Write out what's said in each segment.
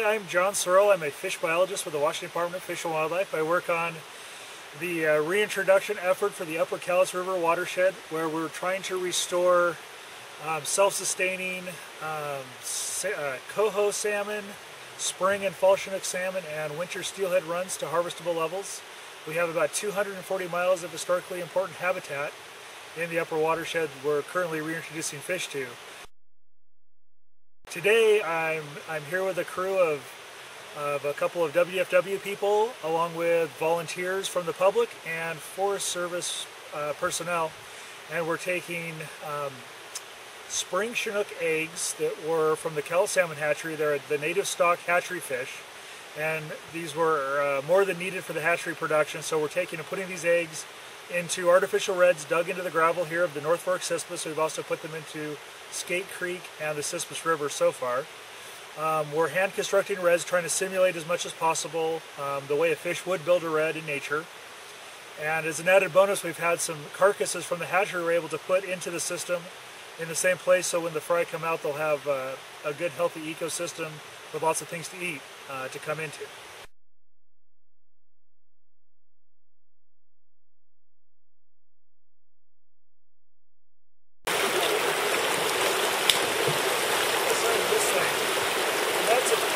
Hi, I'm John Searle. I'm a fish biologist with the Washington Department of Fish and Wildlife. I work on the reintroduction effort for the Upper Cowlitz River watershed, where we're trying to restore self-sustaining coho salmon, spring and fall Chinook salmon, and winter steelhead runs to harvestable levels. We have about 240 miles of historically important habitat in the upper watershed we're currently reintroducing fish to. Today I'm here with a crew of a couple of WFW people, along with volunteers from the public and Forest Service personnel, and we're taking spring Chinook eggs that were from the Cowlitz salmon hatchery. They're the native stock hatchery fish, and these were more than needed for the hatchery production, so we're taking and putting these eggs into artificial redds dug into the gravel here of the North Fork Cispus. We've also put them into Skate Creek and the Cispus River so far. We're hand constructing redds, trying to simulate as much as possible the way a fish would build a redd in nature. And as an added bonus, we've had some carcasses from the hatchery we're able to put into the system in the same place, so when the fry come out, they'll have a good healthy ecosystem with lots of things to eat to come into.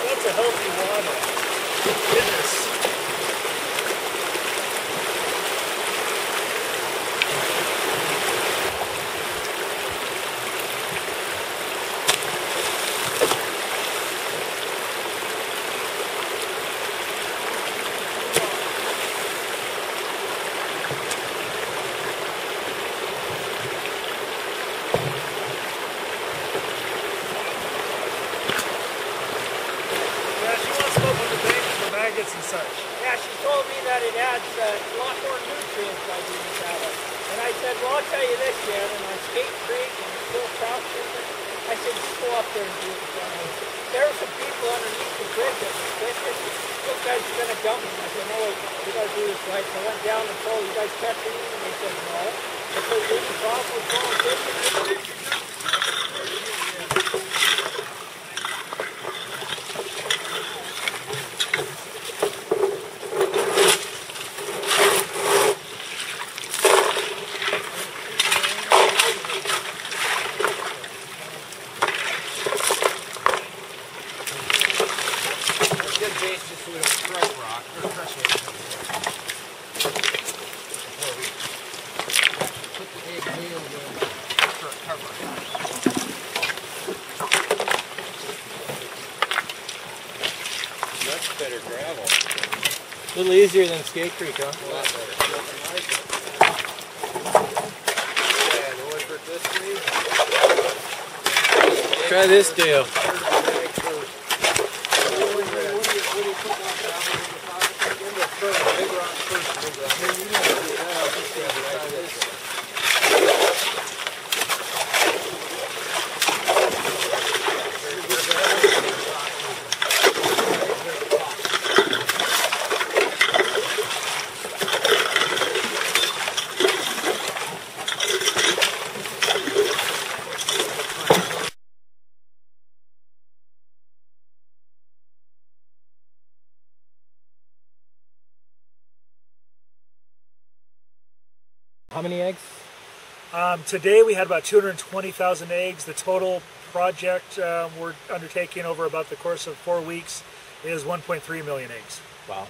That's a healthy wada. Goodness. And such. Yeah, she told me that it adds a lot more nutrients by doing that. And I said, well, I'll tell you this, Shannon, on Skate Creek and Full Trout System, I said, just go up there and do it for me. There were some people underneath the bridge that were fishing. Those guys are going to dump me. I said, no, we got to do this right. So I went down and told you guys catch it, and they said, no. I said, we can probably go and fish it. Much better gravel. A little easier than Skate Creek, huh? A lot better. Yeah, the one for this week. Try this deal. How many eggs? Today we had about 220,000 eggs. The total project we're undertaking over about the course of 4 weeks is 1.3 million eggs. Wow.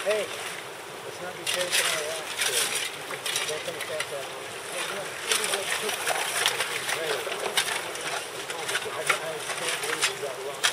Hey, let's not be taking our rocks here. Don't think that's that one. I can't believe you got rock.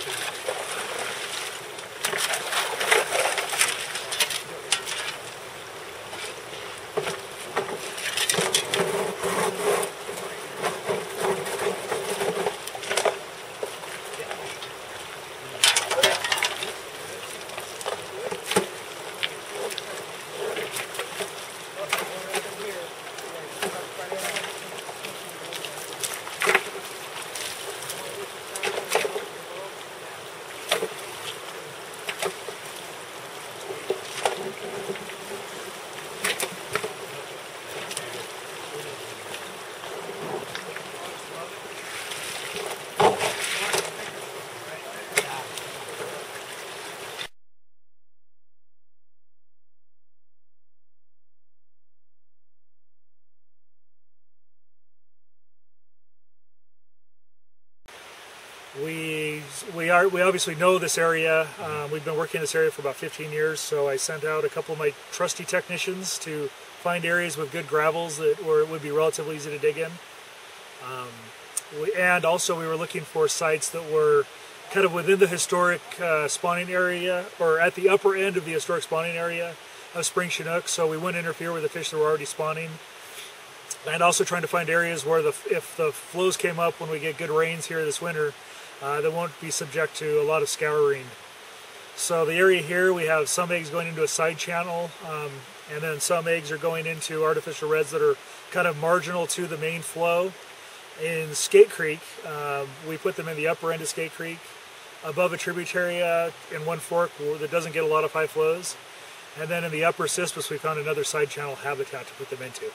we obviously know this area. We've been working in this area for about 15 years, so I sent out a couple of my trusty technicians to find areas with good gravels where it would be relatively easy to dig in. And also we were looking for sites that were kind of within the historic spawning area, or at the upper end of the historic spawning area of spring Chinook, so we wouldn't interfere with the fish that were already spawning. And also trying to find areas where if the flows came up when we get good rains here this winter, they won't be subject to a lot of scouring. So the area here, we have some eggs going into a side channel, and then some eggs are going into artificial redds that are kind of marginal to the main flow. In Skate Creek, we put them in the upper end of Skate Creek, above a tributary in one fork that doesn't get a lot of high flows. And then in the upper Cispus, we found another side channel habitat to put them into.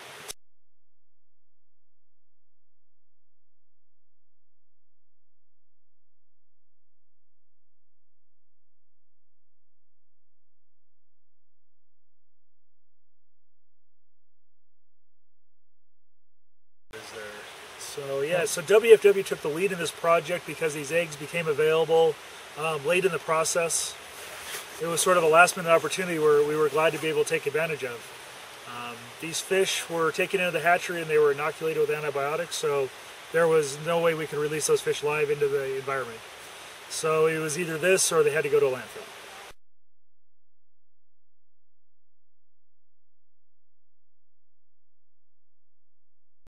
So yeah, so WFW took the lead in this project because these eggs became available late in the process. It was sort of a last-minute opportunity where we were glad to be able to take advantage of. These fish were taken into the hatchery and they were inoculated with antibiotics, so there was no way we could release those fish live into the environment. So it was either this or they had to go to a landfill.